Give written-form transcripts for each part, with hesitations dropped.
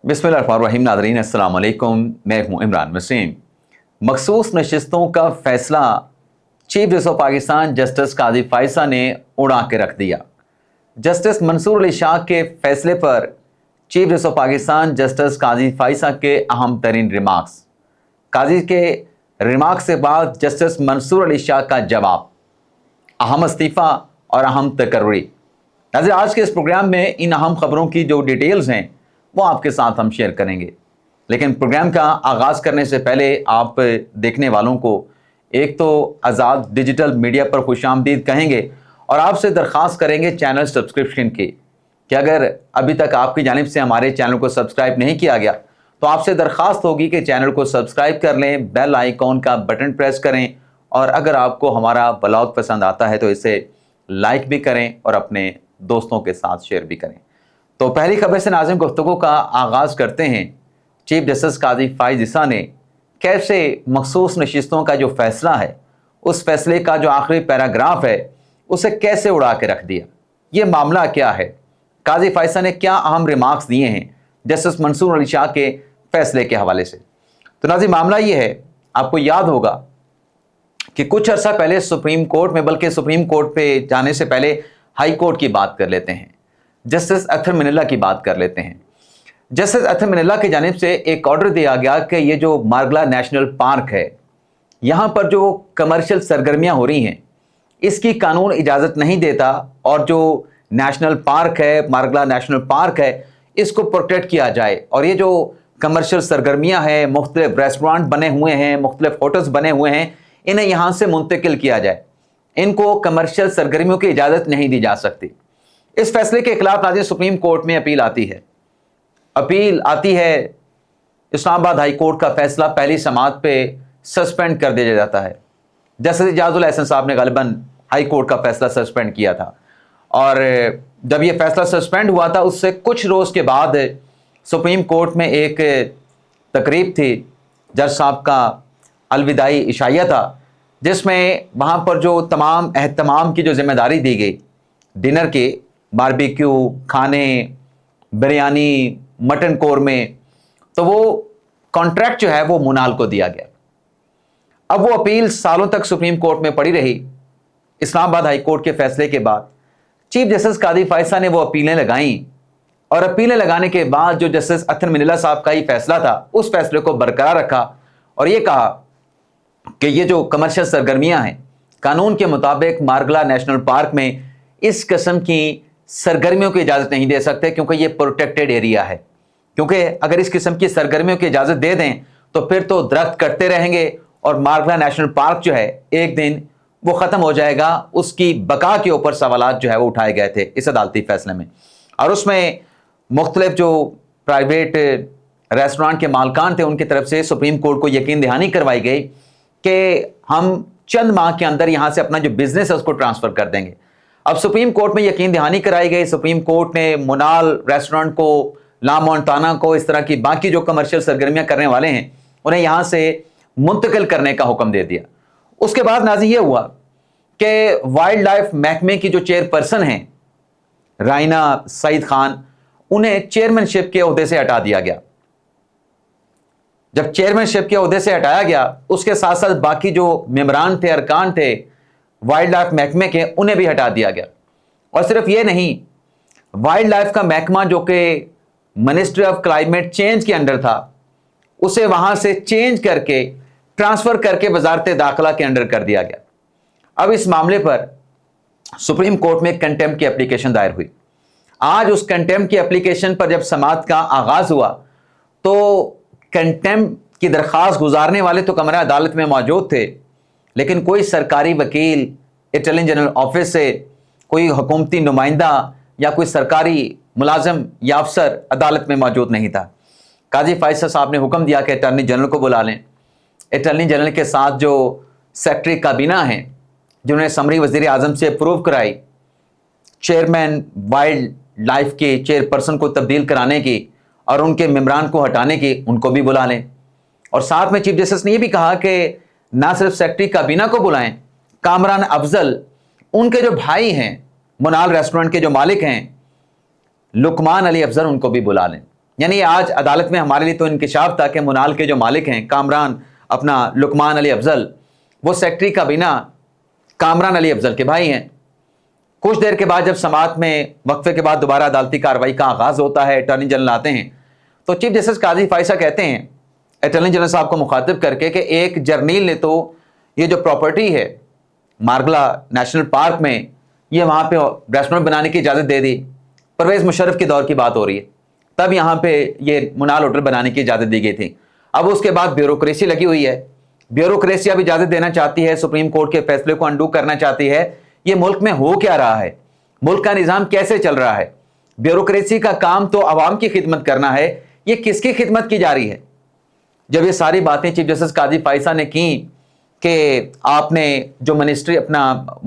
बिस्मिल्लाहिर्रहमानिर्रहीम। नाज़रीन अस्सलाम वालेकुम, मैं हूँ इमरान वसीम। मखसूस नशिस्तों का फैसला chief justice of Pakistan justice काजी फायसा ने उड़ा के रख दिया। जस्टिस मंसूर अली शाह के फैसले पर chief justice of Pakistan justice काजी फायसा के अहम तरीन रिमार्क्स। काजी के रिमार्क्स के बाद जस्टिस मंसूर अली शाह का जवाब, अहम इस्तीफ़ा और अहम तकर्री। आज के इस प्रोग्राम में इन अहम खबरों की जो डिटेल्स हैं वो आपके साथ हम शेयर करेंगे। लेकिन प्रोग्राम का आगाज़ करने से पहले आप देखने वालों को एक तो आज़ाद डिजिटल मीडिया पर खुशामदीद कहेंगे और आपसे दरख्वास्त करेंगे चैनल सब्सक्रिप्शन की, कि अगर अभी तक आपकी जानिब से हमारे चैनल को सब्सक्राइब नहीं किया गया तो आपसे दरख्वास्त होगी कि चैनल को सब्सक्राइब कर लें, बेल आइकॉन का बटन प्रेस करें और अगर आपको हमारा ब्लॉग पसंद आता है तो इसे लाइक भी करें और अपने दोस्तों के साथ शेयर भी करें। तो पहली खबर से नाज़रीन गुफ्तगू का आगाज़ करते हैं। चीफ जस्टिस काजी फायसा ने कैसे मखसूस नशिस्तों का जो फैसला है, उस फैसले का जो आखिरी पैराग्राफ है उसे कैसे उड़ा के रख दिया। ये मामला क्या है, काजी फायसा ने क्या अहम रिमार्क्स दिए हैं जस्टिस मंसूर अली शाह के फैसले के हवाले से। तो नाज़रीन मामला ये है, आपको याद होगा कि कुछ अर्सा पहले सुप्रीम कोर्ट में, बल्कि सुप्रीम कोर्ट पे जाने से पहले हाई कोर्ट की बात कर लेते हैं, जस्टिस अतर मिनल्ला की बात कर लेते हैं। जस्टिस अतर मिनल्ला की जानिब से एक ऑर्डर दिया गया कि ये जो मारगला नेशनल पार्क है, यहाँ पर जो कमर्शियल सरगर्मियाँ हो रही हैं इसकी कानून इजाज़त नहीं देता और जो नेशनल पार्क है, मारगला नेशनल पार्क है, इसको प्रोटेक्ट किया जाए और ये जो कमर्शियल सरगर्मियाँ हैं, मुख्तलिफ रेस्टोरेंट बने हुए हैं, मुख्तलिफ होटल्स बने हुए हैं, इन्हें यहाँ से मुंतकिल किया जाए। इनको कमर्शियल सरगर्मियों की इजाज़त नहीं दी जा सकती। इस फैसले के खिलाफ नाज़रीन सुप्रीम कोर्ट में अपील आती है। इस्लामाबाद हाई कोर्ट का फैसला पहली समाअत पे सस्पेंड कर दिया जाता है। जस्टिस इजाज़ुल एहसन साहब ने गालिबन हाई कोर्ट का फैसला सस्पेंड किया था और जब ये फैसला सस्पेंड हुआ था उससे कुछ रोज़ के बाद सुप्रीम कोर्ट में एक तकरीब थी, जज साहब का अलविदाई इशाइया था, जिसमें वहाँ पर जो तमाम एहतमाम की जो जिम्मेदारी दी गई, डिनर के बारबेक्यू, खाने, बिरयानी, मटन कोरमे, तो वो कॉन्ट्रैक्ट जो है वो मुनाल को दिया गया। अब वो अपील सालों तक सुप्रीम कोर्ट में पड़ी रही। इस्लामाबाद हाई कोर्ट के फैसले के बाद चीफ जस्टिस काजी फायसा ने वो अपीलें लगाईं और अपीलें लगाने के बाद जो जस्टिस अतर मिनल्ला साहब का ही फैसला था उस फैसले को बरकरार रखा और ये कहा कि ये जो कमर्शियल सरगर्मियाँ हैं, कानून के मुताबिक मारगला नेशनल पार्क में इस किस्म की सरगर्मियों की इजाज़त नहीं दे सकते क्योंकि ये प्रोटेक्टेड एरिया है। क्योंकि अगर इस किस्म की सरगर्मियों की इजाज़त दे दें तो फिर तो दरख्त कटते रहेंगे और मारगला नेशनल पार्क जो है एक दिन वो ख़त्म हो जाएगा। उसकी बका के ऊपर सवालात जो है वो उठाए गए थे इस अदालती फैसले में और उसमें मुख्तलिफ जो प्राइवेट रेस्टोरेंट के मालकान थे उनकी तरफ से सुप्रीम कोर्ट को यकीन दहानी करवाई गई कि हम चंद माह के अंदर यहाँ से अपना जो बिजनेस है उसको ट्रांसफ़र कर देंगे। अब सुप्रीम कोर्ट में यकीन दहानी कराई गई। सुप्रीम कोर्ट ने मुनाल रेस्टोरेंट को, ला मोंटाना को, इस तरह की बाकी जो कमर्शियल सरगर्मियाँ करने वाले हैं उन्हें यहाँ से मुंतकिल करने का हुक्म दे दिया। उसके बाद नाज़रीन ये हुआ कि वाइल्ड लाइफ महकमे की जो चेयरपर्सन हैं राइना सईद खान, उन्हें चेयरमैनशिप के ओहदे से हटा दिया गया। जब चेयरमैनशिप के ओहदे से हटाया गया उसके साथ साथ बाकी जो मेंबरान थे, अरकान थे वाइल्ड लाइफ महकमे के, उन्हें भी हटा दिया गया। और सिर्फ ये नहीं, वाइल्ड लाइफ का महकमा जो कि मिनिस्ट्री ऑफ क्लाइमेट चेंज के अंडर था उसे वहां से चेंज करके ट्रांसफर करके वजारत दाखिला के अंडर कर दिया गया। अब इस मामले पर सुप्रीम कोर्ट में कंटेम्प्ट की एप्लीकेशन दायर हुई। आज उस कंटेम्प्ट की एप्लीकेशन पर जब समाअत का आगाज हुआ तो कंटेम्प्ट की दरख्वास्त गुजारने वाले तो कमरा अदालत में मौजूद थे, लेकिन कोई सरकारी वकील, अटॉर्नी जनरल ऑफिस से कोई हुकूमती नुमाइंदा या कोई सरकारी मुलाजिम या अफसर अदालत में मौजूद नहीं था। काजी फायसा साहब ने हुक्म दिया कि अटॉर्नी जनरल को बुला लें। अटॉर्नी जनरल के साथ जो सेक्रेटरी काबीना हैं जिन्होंने समरी वज़ीर आज़म से अप्रूव कराई चेयरमैन वाइल्ड लाइफ के चेयरपर्सन को तब्दील कराने की और उनके मेंबरान को हटाने की, उनको भी बुला लें। और साथ में चीफ जस्टिस ने यह भी कहा कि ना सिर्फ सेक्रेटरी काबीना को बुलाएं, कामरान अफजल, उनके जो भाई हैं मुनाल रेस्टोरेंट के जो मालिक हैं लुकमान अली अफजल, उनको भी बुला लें। یعنی آج عدالت میں ہمارے لیے تو انکشاف تھا کہ منال کے جو مالک ہیں کامران اپنا لقمان علی افضل، وہ سیکٹری کابینہ کامران علی افضل کے بھائی ہیں۔ کچھ دیر کے بعد جب سماعت میں وقفے کے بعد دوبارہ عدالتی کارروائی کا آغاز ہوتا ہے، اٹارنی جنرل آتے ہیں تو چیف جسٹس قاضی فائصہ کہتے ہیں اٹارنی جنرل صاحب کو مخاطب کر کے کہ ایک جرنیل نے تو یہ جو پراپرٹی ہے مارگلا نیشنل پارک میں، یہ وہاں پہ ریسٹورنٹ بنانے کی اجازت دے دی۔ پرویز مشرف کے دور کی بات ہو رہی ہے، تب یہاں پہ یہ منال ہوٹل بنانے کی اجازت دی گئی تھی۔ اب اس کے بعد بیوروکریسی لگی ہوئی ہے، بیوروکریسی اب اجازت دینا چاہتی ہے، سپریم کورٹ کے فیصلے کو انڈو کرنا چاہتی ہے۔ یہ ملک میں ہو کیا رہا ہے؟ ملک کا نظام کیسے چل رہا ہے؟ بیوروکریسی کا کام تو عوام کی خدمت کرنا ہے، یہ کس کی خدمت کی جا رہی ہے؟ جب یہ ساری باتیں چیف جسٹس قاضی فائصہ نے کی کہ آپ نے جو منسٹری اپنا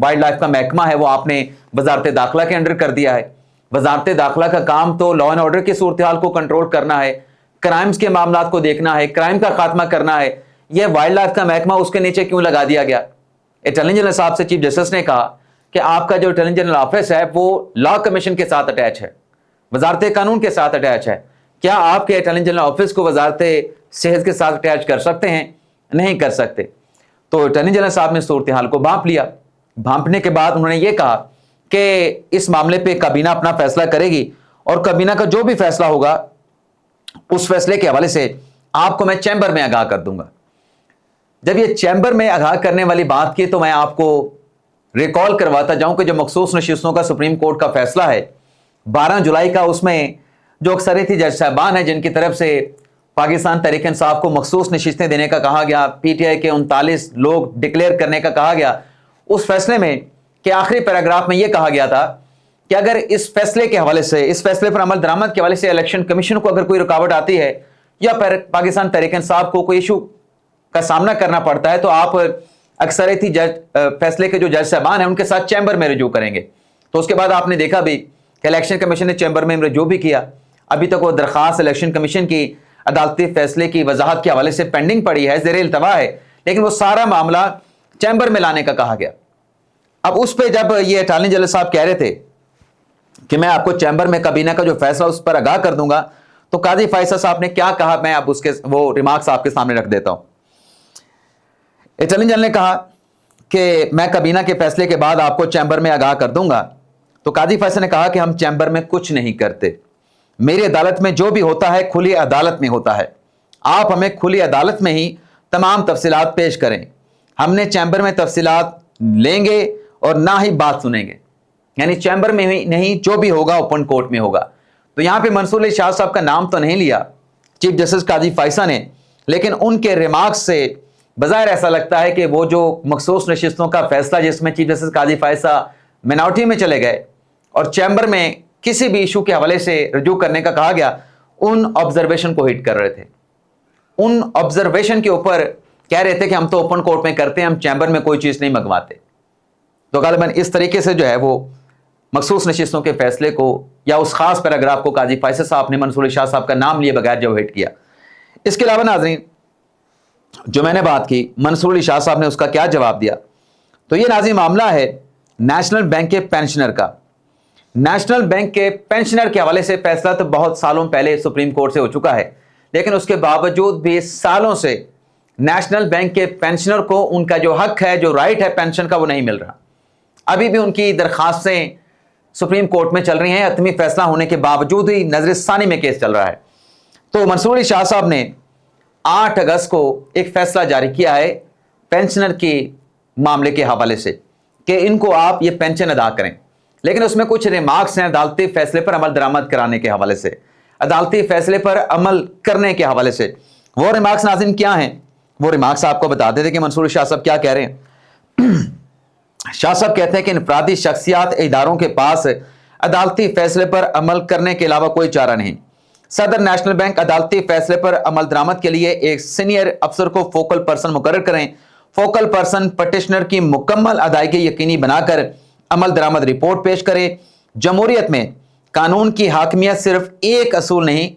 وائلڈ لائف کا محکمہ ہے وہ آپ نے وزارت داخلہ کے انڈر کر دیا ہے۔ وزارت داخلہ کا کام تو لا اینڈ آرڈر کی صورتحال کو کنٹرول کرنا ہے، کرائمز کے معاملات کو دیکھنا ہے، کرائم کا خاتمہ کرنا ہے، یہ وائلڈ لائف کا محکمہ اس کے نیچے کیوں لگا دیا گیا؟ اٹارنی جنرل صاحب سے چیف جسٹس نے کہا کہ آپ کا جو اٹارنی جنرل آفس ہے وہ لا کمیشن کے ساتھ اٹیچ ہے، وزارت قانون کے ساتھ اٹیچ ہے، کیا آپ کے اٹارنی جنرل آفس کو وزارت صحت کے ساتھ اٹیچ کر سکتے ہیں؟ نہیں کر سکتے۔ تو اٹارنی جنرل صاحب نے صورتحال کو بھانپ لیا۔ بھانپنے کے بعد انہوں نے یہ کہا کہ اس معاملے پہ کابینہ اپنا فیصلہ کرے گی اور کابینہ کا جو بھی فیصلہ ہوگا اس فیصلے کے حوالے سے آپ کو میں چیمبر میں آگاہ کر دوں گا۔ جب یہ چیمبر میں آگاہ کرنے والی بات کی تو میں آپ کو ریکال کرواتا جاؤں کہ جو مخصوص نشستوں کا سپریم کورٹ کا فیصلہ ہے 12 جولائی کا، اس میں جو اکثریتی جج صاحبان ہیں جن کی طرف سے پاکستان تحریک انصاف کو مخصوص نشستیں دینے کا کہا گیا، پی ٹی آئی کے 39 لوگ ڈکلیئر کرنے کا کہا گیا، اس فیصلے میں کہ آخری پیراگراف میں یہ کہا گیا تھا کہ اگر اس فیصلے کے حوالے سے، اس فیصلے پر عمل درآمد کے حوالے سے الیکشن کمیشن کو اگر کوئی رکاوٹ آتی ہے یا پھر پاکستان تحریک انصاف کو کوئی ایشو کا سامنا کرنا پڑتا ہے تو آپ اکثریتی جج فیصلے کے جو جج صاحبان ہیں ان کے ساتھ چیمبر میں رجوع کریں گے۔ تو اس کے بعد آپ نے دیکھا بھی کہ الیکشن کمیشن نے چیمبر میں رجوع بھی کیا۔ ابھی تک وہ درخواست الیکشن کمیشن کی عدالتی فیصلے کی وضاحت کے حوالے سے پینڈنگ پڑی ہے، زیر التوا ہے، لیکن وہ سارا معاملہ چیمبر میں لانے کا کہا گیا۔ اب اس پہ جب یہ اٹارنی جنرل صاحب کہہ رہے تھے کہ میں آپ کو چیمبر میں کابینہ کا جو فیصلہ اس پر آگاہ کر دوں گا، تو قاضی فائصہ صاحب نے کیا کہا، میں اب اس کے وہ ریمارکس آپ کے سامنے رکھ دیتا ہوں۔ اٹارنی جنرل نے کہا کہ میں کابینہ کے فیصلے کے بعد آپ کو چیمبر میں آگاہ کر دوں گا، تو قاضی فائصہ نے کہا کہ ہم چیمبر میں کچھ نہیں کرتے، میری عدالت میں جو بھی ہوتا ہے کھلی عدالت میں ہوتا ہے، آپ ہمیں کھلی عدالت میں ہی تمام تفصیلات پیش کریں، ہم نے چیمبر میں تفصیلات لیں گے اور نہ ہی بات سنیں گے، یعنی چیمبر میں ہی نہیں، جو بھی ہوگا اوپن کورٹ میں ہوگا۔ تو یہاں پہ منصور علی شاہ صاحب کا نام تو نہیں لیا چیف جسٹس قاضی فائصہ نے، لیکن ان کے ریمارکس سے بظاہر ایسا لگتا ہے کہ وہ جو مخصوص نشستوں کا فیصلہ جس میں چیف جسٹس قاضی فائصہ مینارٹی میں چلے گئے اور چیمبر میں کسی بھی ایشو کے حوالے سے رجوع کرنے کا کہا گیا، ان آبزرویشن کو ہٹ کر رہے تھے، ان آبزرویشن کے اوپر کہہ رہے تھے کہ ہم تو اوپن کورٹ میں کرتے ہیں، ہم چیمبر میں کوئی چیز نہیں منگواتے۔ تو غالباً اس طریقے سے جو ہے وہ مخصوص نشستوں کے فیصلے کو یا اس خاص پیراگراف کو قاضی فائصہ صاحب نے منصور علی شاہ صاحب کا نام لیے بغیر جو ہٹ کیا۔ اس کے علاوہ ناظرین جو میں نے بات کی منصور علی شاہ صاحب نے اس کا کیا جواب دیا، تو یہ ناظرین معاملہ ہے نیشنل بینک کے پینشنر کا۔ نیشنل بینک کے پینشنر کے حوالے سے فیصلہ تو بہت سالوں پہلے سپریم کورٹ سے ہو چکا ہے، لیکن اس کے باوجود بھی سالوں سے نیشنل بینک کے پینشنر کو ان کا جو حق ہے، جو رائٹ ہے پینشن کا، وہ نہیں مل رہا۔ ابھی بھی ان کی درخواستیں سپریم کورٹ میں چل رہی ہیں، حتمی فیصلہ ہونے کے باوجود ہی نظر ثانی میں کیس چل رہا ہے۔ تو منصور علی شاہ صاحب نے 8 اگست کو ایک فیصلہ جاری کیا ہے پینشنر کی معاملے کے حوالے سے کہ ان کو آپ یہ پینشن ادا کریں، لیکن اس میں کچھ ریمارکس ہیں عدالتی فیصلے پر عمل درآمد کرانے کے حوالے سے، عدالتی فیصلے پر عمل کرنے کے حوالے سے۔ وہ ریمارکس ناظرین کیا ہیں؟ وہ ریمارکس آپ کو بتا دیتے کہ منصور علی شاہ صاحب کیا کہہ رہے ہیں۔ شاہ صاحب کہتے ہیں کہ انفرادی شخصیات اداروں کے پاس عدالتی فیصلے پر عمل کرنے کے علاوہ کوئی چارہ نہیں۔ صدر نیشنل بینک عدالتی فیصلے پر عمل درآمد کے لیے ایک سینئر افسر کو فوکل پرسن مقرر کریں، فوکل پرسن پٹیشنر کی مکمل ادائیگی یقینی بنا کر عمل درآمد رپورٹ پیش کرے۔ جمہوریت میں قانون کی حاکمیت صرف ایک اصول نہیں،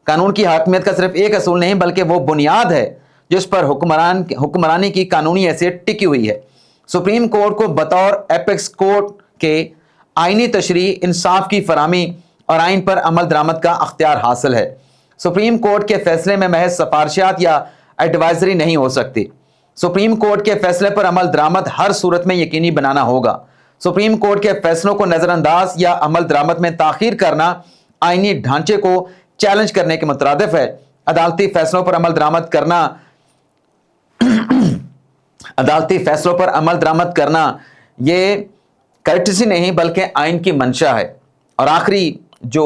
قانون کی حاکمیت کا صرف ایک اصول نہیں بلکہ وہ بنیاد ہے جس پر حکمرانی کی قانونی حیثیت ٹکی ہوئی ہے۔ سپریم کورٹ کو بطور ایپیکس کورٹ کے آئینی تشریح، انصاف کی فراہمی اور آئین پر عمل درآمد کا اختیار حاصل ہے۔ सुप्रीम कोर्ट के फैसले में महज सिफारिशात या एडवाइजरी नहीं हो सकती। सुप्रीम कोर्ट के फैसले पर अमल दरामद हर सूरत में यकीनी बनाना होगा। सुप्रीम कोर्ट के फैसलों को नजरअंदाज या अमल दरामद में ताखीर करना आईनी ढांचे को चैलेंज करने के मुतरादिफ है। अदालती फैसलों पर अमल दरामद करना अदालती फैसलों पर अमल दरामद करना ये कर्टसी नहीं बल्कि आइन की मंशा है। और आखिरी जो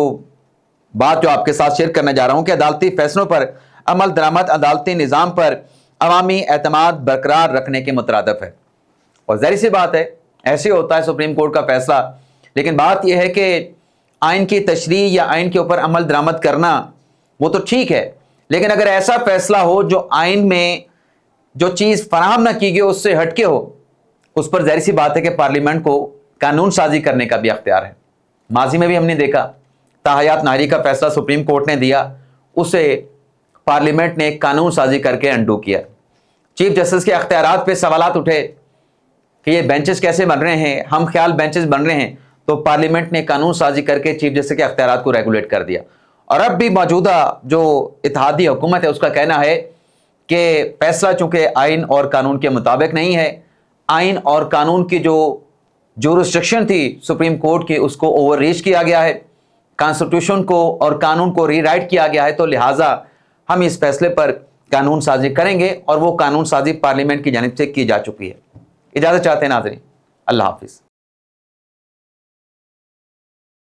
बात जो आपके साथ शेयर करने जा रहा हूं कि अदालती फैसलों पर अमल दरामद अदालती निज़ाम पर अवामी एतमाद बरकरार रखने के मुतरादिफ है। और ज़ाहिर सी बात है, ऐसे होता है सुप्रीम कोर्ट का फैसला, लेकिन बात यह है कि आइन की तशरीह या आइन के ऊपर अमल दरामद करना वो तो ठीक है, लेकिन अगर ऐसा फैसला हो जो आइन में जो चीज़ फराहम ना की गई उससे हटके हो, उस पर ज़ाहिर सी बात है कि पार्लियामेंट को कानून साजी करने का भी अख्तियार है। माजी में भी हमने देखा ताहयात नाहरी का फैसला सुप्रीम कोर्ट ने दिया, उसे पार्लियामेंट ने कानून साजी करके अंडू किया। चीफ जस्टिस के अख्तियारात पे सवालात उठे कि ये बेंचेस कैसे बन रहे हैं, हम ख्याल बेंचेस बन रहे हैं, तो पार्लियामेंट ने कानून साजी करके चीफ जस्टिस के अख्तियारात को रेगुलेट कर दिया। और अब भी मौजूदा जो इत्तेहादी हुकूमत है उसका कहना है कि फैसला चूंकि आइन और कानून के मुताबिक नहीं है, आइन और कानून की जो जुरिस्डिक्शन थी सुप्रीम कोर्ट की उसको ओवर रीच किया गया है, कॉन्स्टिट्यूशन को और कानून को रीराइट किया गया है, तो लिहाजा हम इस फैसले पर कानून साजी करेंगे और वो कानून साजी पार्लियामेंट की जानिब से की जा चुकी है। इजाज़त चाहते हैं नाज़रीन, अल्लाह हाफिज़।